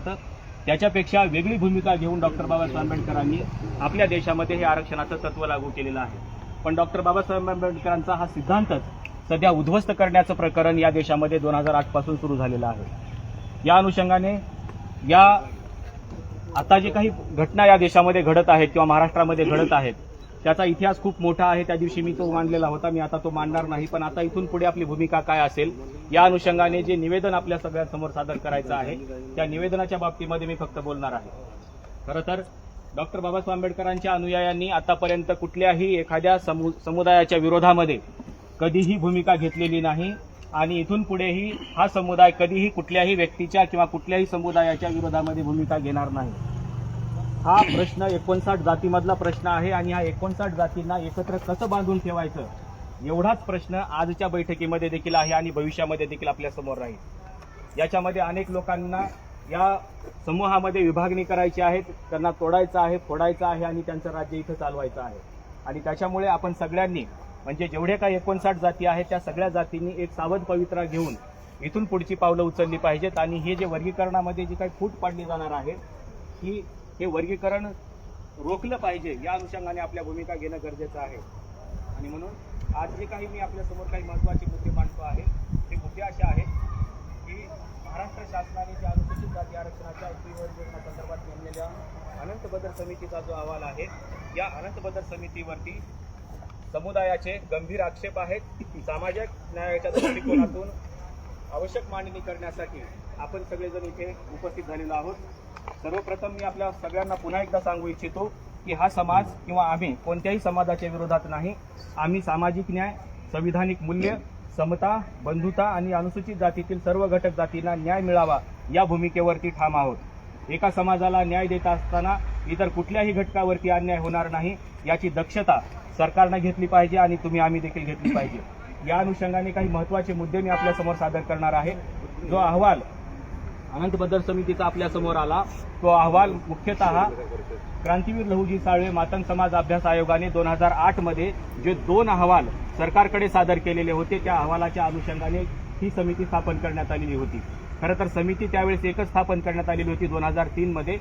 जातं त्याच्यापेक्षा वेगळी भूमिका घेऊन डॉक्टर बाबासाहेब आंबेडकरांनी आपल्या देशामध्ये हे आरक्षणाचं तत्व लागू केलेलं आहे। पण डॉक्टर बाबासाहेब आंबेडकरांचा हा सिद्धांतच सध्या उद्ध्वस्त करण्याचं प्रकरण या देशामध्ये 2008 पासून सुरू झालेलं आहे। या अनुषंगाने या आता जे काही घटना या देशामध्ये घडत आहेत किंवा महाराष्ट्रामध्ये घडत आहेत त्याचा इतिहास खूप मोठा आहे। त्या दिवशी मी तो मांडलेला होता, मी आता तो मांडणार नाही। पण आता इथून पुढे आपली भूमिका काय असेल या अनुषंगाने जे निवेदन आपल्या सगळ्यांसमोर सादर करायचं आहे त्या निवेदनाच्या बाबतीमध्ये मी फक्त बोलणार आहे। खरं तर डॉक्टर बाबासाहेब आंबेडकरांच्या अनुयायांनी आतापर्यंत कुठल्याही एखाद्या समुदायाच्या विरोधामध्ये कधीही भूमिका घेतलेली नाही आणि इथून पुढेही हा समुदाय कधीही कुठल्याही व्यक्तीच्या किंवा कुठल्याही समुदायाच्या विरोधामध्ये भूमिका घेणार नाही। हा प्रश्न 59 जातीमधला प्रश्न आहे आणि ह्या 59 जातींना एकत्र कसं बांधून ठेवायचं एवढाच प्रश्न आजच्या बैठकीमध्ये देखील आहे आणि भविष्यामध्ये देखील आपल्या समोर राहील। याच्यामध्ये अनेक लोकांना या समूहामध्ये विभागणी करायची आहे, त्यांना तोडायचं आहे, फोडायचं आहे आणि त्यांचं राज्य इथं चालवायचं आहे। आणि त्याच्यामुळे आपण सगळ्यांनी म्हणजे जेवढे काही 59 जाती आहेत त्या सगळ्या जातींनी एक सावध पवित्रा घेऊन इथून पुढची पावलं उचलली पाहिजेत आणि हे जे वर्गीकरणामध्ये जी काही फूट पाडली जाणार आहे की हे वर्गीकरण रोखलं पाहिजे या अनुषंगाने आपल्या भूमिका घेणं गरजेचं आहे। आणि म्हणून आज जे काही मी आपल्यासमोर काही महत्त्वाचे मुद्दे मांडतो आहे ते मुद्दे असे आहेत की महाराष्ट्र शासनाने जे अनुसूचित जाती आरक्षणाच्या संदर्भात नेमलेल्या अनंत बदल समितीचा जो अहवाल आहे या अनंत बदल समितीवरती समुदायाचे गंभीर आक्षेप आहेत। सामाजिक न्यायाच्या दृष्टिकोनातून आवश्यक मांडणी करण्यासाठी आपण सगळेजण इथे उपस्थित झालेलो आहोत। सर्वप्रथम मी आपल्या सगळ्यांना पुन्हा एकदा सांगू इच्छितो की हा समाज किंवा आम्ही कोणत्याही समाजाच्या विरोधात नाही। आम्ही सामाजिक न्याय, संविधानिक मूल्य, समता, बंधुता आणि अनुसूचित जातीतील सर्व घटक जातींना न्याय मिळावा या भूमिकेवरती ठाम आहोत। एका समाजाला न्याय देत असताना इतर कुठल्याही घटकावरती अन्याय होणार नाही याची दक्षता सरकारने घेतली पाहिजे आणि आम्ही देखील घेतली पाहिजे। या अनुषंगाने काही महत्त्वाचे मुद्दे मी आपल्यासमोर सादर करणार आहे। जो अहवाल अनंत बदल समितीचा आपल्यासमोर आला तो अहवाल मुख्यतः क्रांतीवीर लहुजी साळवे मातंग समाज अभ्यास आयोगाने 2008 मध्ये जे 2 अहवाल सरकारकडे सादर केलेले होते त्या अहवालाच्या अनुषंगाने ही समिती स्थापन करण्यात आलेली होती। खरं तर समिती त्यावेळेस एकच स्थापन करण्यात आलेली होती 2003 मध्ये।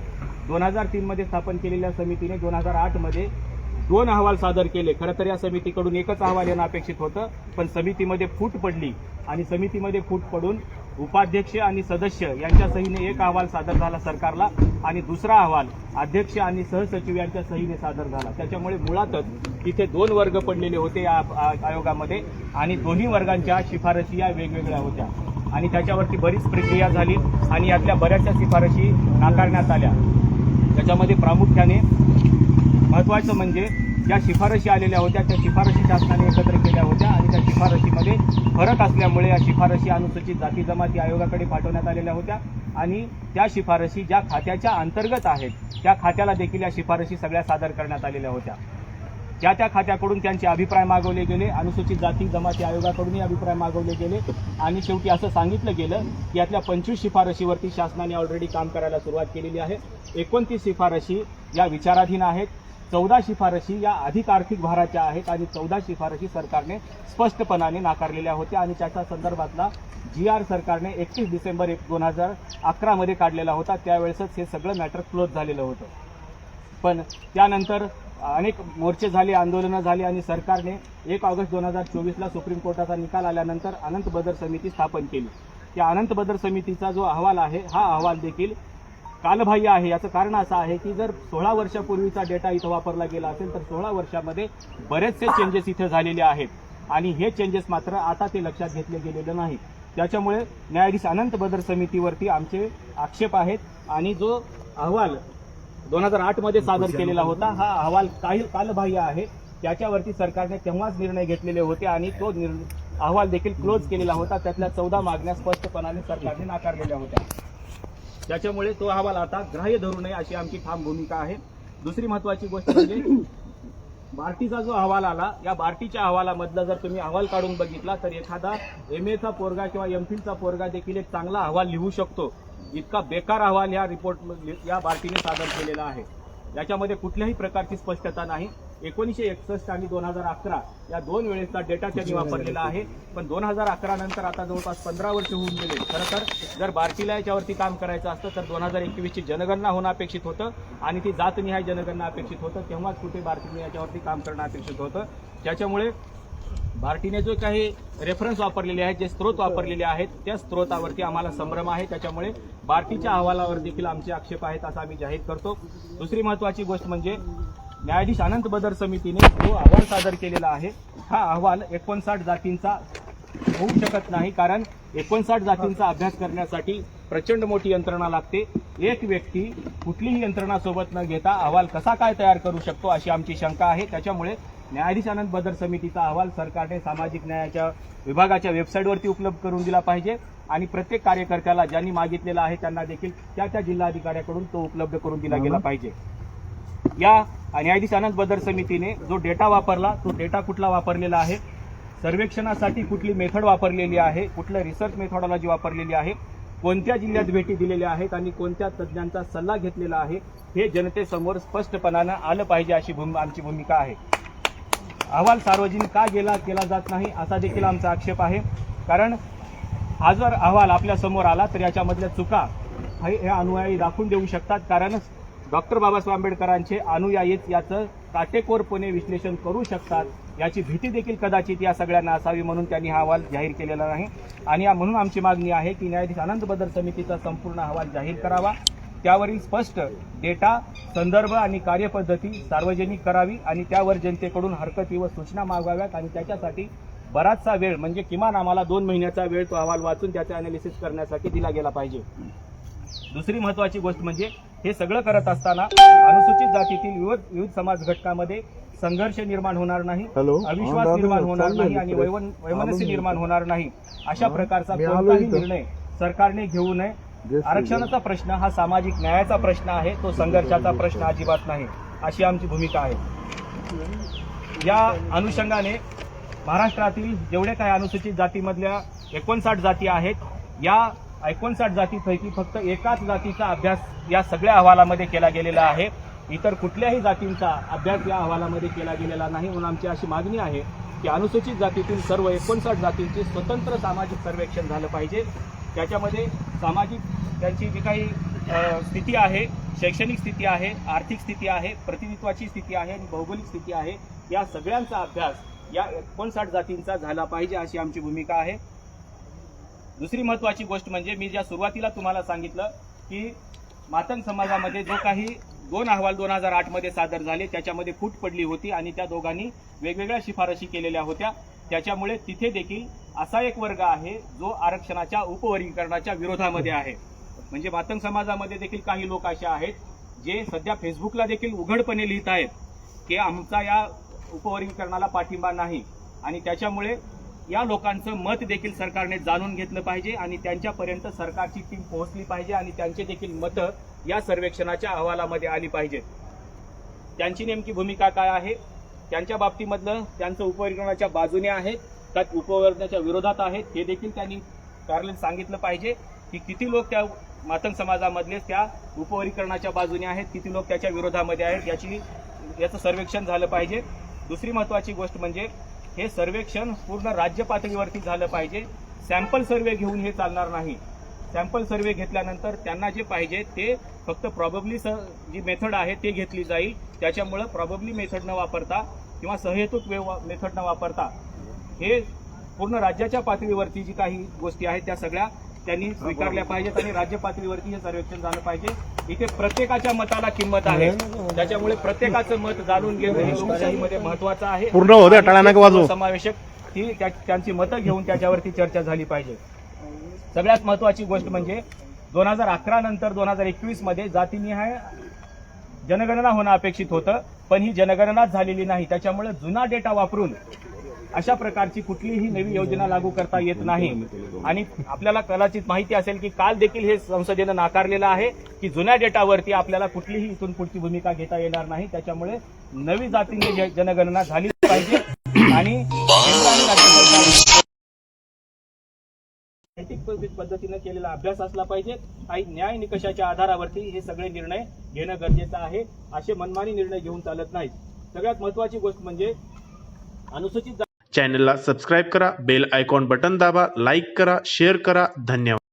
2003 मध्ये स्थापन केलेल्या समितीने 2008 मध्ये 2 अहवाल सादर केले। खरं तर या समितीकडून एकच अहवाल येणं अपेक्षित होतं पण समितीमध्ये फूट पडली आणि समितीमध्ये फूट पडून उपाध्यक्ष आणि सदस्य यांच्या सहीने एक अहवाल सादर झाला सरकारला आणि दुसरा अहवाल अध्यक्ष आणि सहसचिव यांच्या सहीने सादर झाला। त्याच्यामुळे मुळातच इथे 2 वर्ग पडलेले होते या आयोगामध्ये आणि दोन्ही वर्गांच्या शिफारशी या वेगवेगळ्या होत्या आणि त्याच्यावरती बरीच प्रक्रिया झाली आणि यातल्या बऱ्याचशा शिफारशी नाकारण्यात आल्या। त्याच्यामध्ये प्रामुख्याने महत्त्वाचं म्हणजे ज्या शिफारशी आलेल्या होत्या त्या शिफारशी शासनाने एकत्र केल्या होत्या आणि त्या शिफारशीमध्ये फरक असल्यामुळे या शिफारशी अनुसूचित जाती जमाती आयोगाकडे पाठवण्यात आलेल्या होत्या आणि त्या शिफारशी ज्या खात्याच्या अंतर्गत आहेत त्या खात्याला देखील या शिफारशी सगळ्या सादर करण्यात आलेल्या होत्या। त्या खात्याकडून त्यांचे अभिप्राय मागवले गेले, अनुसूचित जाती जमाती आयोगाकडूनही अभिप्राय मागवले गेले आणि शेवटी असं सांगितलं गेलं की यातल्या 25 शिफारशीवरती शासनाने ऑलरेडी काम करायला सुरुवात केलेली आहे। 29 शिफारशी या विचाराधीन आहेत, 14 शिफारशी या अधिक आर्थिक भाराच्या आहेत आणि 14 शिफारशी सरकारने स्पष्टपणाने नाकारलेल्या होत्या आणि त्याच्या संदर्भातला GR सरकारने 31 डिसेंबर 2011 मध्ये काढलेला होता। त्यावेळेसच हे सगळं मॅटर क्लोज झालेलं होतं। पण त्यानंतर अनेक मोर्चे झाले, आंदोलनं झाली आणि सरकारने 1 ऑगस्ट 2024ला सुप्रीम कोर्टाचा निकाल आल्यानंतर अनंत बदर समिती स्थापन केली। त्या अनंत बदर समितीचा जो अहवाल आहे हा अहवाल देखील कालबाह्य आहे। याचं कारण असं आहे की जर 16 वर्षापूर्वीचा डेटा इथं वापरला गेला असेल तर 16 वर्षामध्ये बरेचसे चेंजेस इथे झालेले आहेत आणि हे चेंजेस मात्र आता ते लक्षात घेतले गेलेले नाही। त्याच्यामुळे न्यायाधीश अनंत बदर समितीवरती आमचे आक्षेप आहेत आणि जो अहवाल 2008 मध्ये सादर केलेला होता हा अहवाल कालबाह्य आहे। त्याच्यावरती सरकारने तेव्हाच निर्णय घेतलेले होते आणि तो अहवाल देखील क्लोज केलेला होता। त्यातल्या 14 मागण्या स्पष्टपणाने सरकारने नाकारलेल्या होत्या। त्याच्यामुळे तो अहवाल आता ग्राह्य धरू नये अशी आमची ठाम भूमिका आहे। दुसरी महत्त्वाची गोष्ट म्हणजे बार्टीचा जो अहवाल आला या बार्टीच्या अहवालामधला जर तुम्ही अहवाल काढून बघितला तर एखादा MA चा पोरगा किंवा MPhilचा पोरगा देखील एक चांगला अहवाल लिहू शकतो। इतका बेकार अहवाल या रिपोर्ट या बार्टीने सादर केलेला आहे। याच्यामध्ये कुठल्याही प्रकारची स्पष्टता नाही। 1961 आणि 2011 या 2 वेळेसचा डेटा त्यांनी वापरलेला आहे. पण 2011 नंतर आता जवळपास 15 वर्ष होऊन गेले. खरं तर जर बार्टीला याच्यावरती काम करायचं असतं तर 2021 ची जनगणना होणं अपेक्षित होतं आणि ती जातनिहाय जनगणना अपेक्षित होतं. तेव्हाच कुठे बार्टीने याच्यावरती काम करणं अपेक्षित होतं. त्याच्यामुळे बार्टीने जो काही रेफरन्स वापरलेले आहेत, जे स्त्रोत वापरलेले आहेत, त्या स्त्रोतावरती आम्हाला संभ्रम आहे. त्याच्यामुळे बार्टीच्या अहवालावर देखील आमचे आक्षेप आहेत असं आम्ही जाहीर करतो. दुसरी महत्त्वाची गोष्ट म्हणजे न्यायाधीश अनंत बदर समितीने जो अहवाल सादर केलेला आहे, हा अहवाल 59 जातींचा होऊ शकत नाही. कारण 59 जातींचा अभ्यास करण्यासाठी प्रचंड मोठी यंत्रणा लागते. एक व्यक्ती कुठलीही यंत्रणा सोबत न घेता अहवाल कसा काय तयार करू शकतो अशी आमची शंका आहे. त्याच्यामुळे न्यायाधीश अनंत बदर समितीचा अहवाल सरकारने सामाजिक न्यायाच्या विभागाच्या वेबसाईटवरती उपलब्ध करून दिला पाहिजे आणि प्रत्येक कार्यकर्त्याला ज्यांनी मागितलेला आहे त्यांना देखील त्या जिल्हाधिकाऱ्याकडून तो उपलब्ध करून दिला गेला पाहिजे. या न्यायाधीश अनंत बदर समितीने जो डेटा वापरला तो डेटा कुठला वापरलेला आहे, सर्वेक्षणासाठी कुठली मेथड वापरलेली आहे, कुठलं रिसर्च मेथॉडॉलॉजी वापरलेली आहे, कोणत्या जिल्ह्यात भेटी दिलेल्या आहेत आणि कोणत्या तज्ज्ञांचा सल्ला घेतलेला आहे, हे जनतेसमोर स्पष्टपणानं आलं पाहिजे अशी आमची भूमिका आहे. अहवाल सार्वजनिक का केला जात नाही असा देखील आमचा आक्षेप आहे. कारण हा जर अहवाल आपल्या समोर आला तर याच्यामधल्या चुका हे अनुयायी दाखवून देऊ शकतात. कारण डॉक्टर बाबासाहेब आंबेडकरांचे अनुयायीच याचं काटेकोरपणे विश्लेषण करू शकतात याची भीती देखील कदाचित या सगळ्यांना असावी म्हणून त्यांनी हा अहवाल जाहीर केलेला नाही. आणि म्हणून आमची मागणी आहे की न्यायाधीश अनंत बदर समितीचा संपूर्ण अहवाल जाहीर करावा, त्यावरील स्पष्ट डेटा, संदर्भ आणि कार्यपद्धती सार्वजनिक करावी आणि त्यावर जनतेकडून हरकती व सूचना मागवाव्यात आणि त्याच्यासाठी बराचसा वेळ म्हणजे किमान आम्हाला 2 महिन्याचा वेळ तो अहवाल वाचून त्याचे अनालिसिस करण्यासाठी दिला गेला पाहिजे. दुसरी महत्त्वाची गोष्ट म्हणजे हे सगळं करत असताना अनुसूचित जातीतील विविध समाज घटकामध्ये संघर्ष निर्माण होणार नाही, अविश्वास निर्माण होणार नाही आणि वैमनस्य निर्माण होणार नाही अशा प्रकारचा कोणताही निर्णय सरकारने घेऊ नये. आरक्षणाचा प्रश्न हा सामाजिक न्यायाचा प्रश्न आहे, तो संघर्षाचा प्रश्न अजिबात नाही अशी आमची भूमिका आहे. या अनुषंगाने महाराष्ट्रातील जेवढे काही अनुसूचित जातीमधल्या 59 जाती आहेत, या 59 जातीपैकी फक्त एकाच जातीचा अभ्यास या सगळ्या अहवालामध्ये केला गेलेला आहे. इतर कुठल्याही जातींचा अभ्यास या अहवालामध्ये केला गेलेला नाही. म्हणून आमची अशी मागणी आहे की अनुसूचित जातीतील सर्व 59 जातींचे स्वतंत्र सामाजिक सर्वेक्षण झालं पाहिजे. त्याच्यामध्ये सामाजिक त्यांची जी काही स्थिती आहे, शैक्षणिक स्थिती आहे, आर्थिक स्थिती आहे, प्रतिनिधित्वाची स्थिती आहे आणि भौगोलिक स्थिती आहे, या सगळ्यांचा अभ्यास या 59 जातींचा झाला पाहिजे अशी आमची भूमिका आहे. दुसरी महत्त्वाची गोष्ट म्हणजे मी ज्या सुरुवातीला तुम्हाला सांगितलं की मातंग समाजामध्ये जो काही 2 अहवाल 2008 मध्ये सादर झाले त्याच्यामध्ये फूट पडली होती आणि त्या दोघांनी वेगवेगळ्या शिफारशी केलेल्या होत्या. त्याच्यामुळे तिथे देखील असा एक वर्ग आहे जो आरक्षणाच्या उपवर्गीकरणाच्या विरोधामध्ये आहे. म्हणजे मातंग समाजामध्ये देखील काही लोक असे आहेत जे सध्या फेसबुकला देखील उघडपणे लिहित आहेत की आमचा या उपवर्गीकरणाला पाठिंबा नाही आणि त्याच्यामुळे या लोकांचं मत देखील सरकारने जाणून घेतलं पाहिजे आणि त्यांच्यापर्यंत सरकारची टीम पोहोचली पाहिजे आणि त्यांचे देखील मतं या सर्वेक्षणाच्या अहवालामध्ये आली पाहिजेत. त्यांची नेमकी भूमिका काय आहे, त्यांच्या बाबतीमधलं त्यांचं उपवर्गीकरणाच्या बाजूने आहे का उपवर्गीकरणाच्या विरोधात आहेत हे देखील त्यांनी कार्यालयात सांगितलं पाहिजे की किती लोक त्या मातंग समाजामधले त्या उपवर्गीकरणाच्या बाजूने आहेत, किती लोक त्याच्या विरोधामध्ये आहेत याचं सर्वेक्षण झालं पाहिजे. दुसरी महत्त्वाची गोष्ट म्हणजे हे सर्वेक्षण पूर्ण राज्य पातळीवरती झालं पाहिजे. सॅम्पल सर्वे घेऊन हे चालणार नाही. सॅम्पल सर्वे घेतल्यानंतर त्यांना जे पाहिजे ते फक्त प्रॉबेबली जी मेथड आहे ते घेतली जाईल. त्याच्यामुळं प्रॉबेबली मेथड न वापरता किंवा सहेतुक मेथड न वापरता हे पूर्ण राज्याच्या पातळीवरती जी काही गोष्टी आहेत त्या सगळ्या त्यांनी स्वीकारल्या पाहिजेत आणि राज्य पातळीवरती हे सर्वेक्षण झालं पाहिजे. इथे प्रत्येकाच्या मताला किंमत आहे, त्याच्यामुळे प्रत्येकाचं मत जाणून घेणं हे लोकशाहीमध्ये महत्वाचं आहे. समावेशक ही त्यांची मतं घेऊन त्याच्यावरती चर्चा झाली पाहिजे. सगळ्यात महत्वाची गोष्ट म्हणजे 2011 नंतर 2021 मध्ये जातीनिहाय जनगणना होणं अपेक्षित होतं, पण ही जनगणनाच झालेली नाही. त्याच्यामुळे जुना डेटा वापरून अशा प्रकारची कुठलीही नवी योजना लागू करता येत नाही. आणि आपल्याला कदाचित माहिती असेल की काल देखील हे संसदेनं नाकारलेलं आहे की जुन्या डेटावरती आपल्याला कुठलीही इथून पुढची भूमिका घेता येणार नाही. त्याच्यामुळे नवी जातीने जनगणना झाली पाहिजे आणि नैतिक पद्धतीने केलेला अभ्यास असला पाहिजे. काही न्याय निकषाच्या आधारावरती हे सगळे निर्णय घेणं गरजेचं आहे. असे मनमानी निर्णय घेऊन चालत नाहीत. सगळ्यात महत्त्वाची गोष्ट म्हणजे अनुसूचित चॅनलला सबस्क्राईब करा, बेल आयकॉन बटन दाबा, लाईक करा, शेअर करा. धन्यवाद.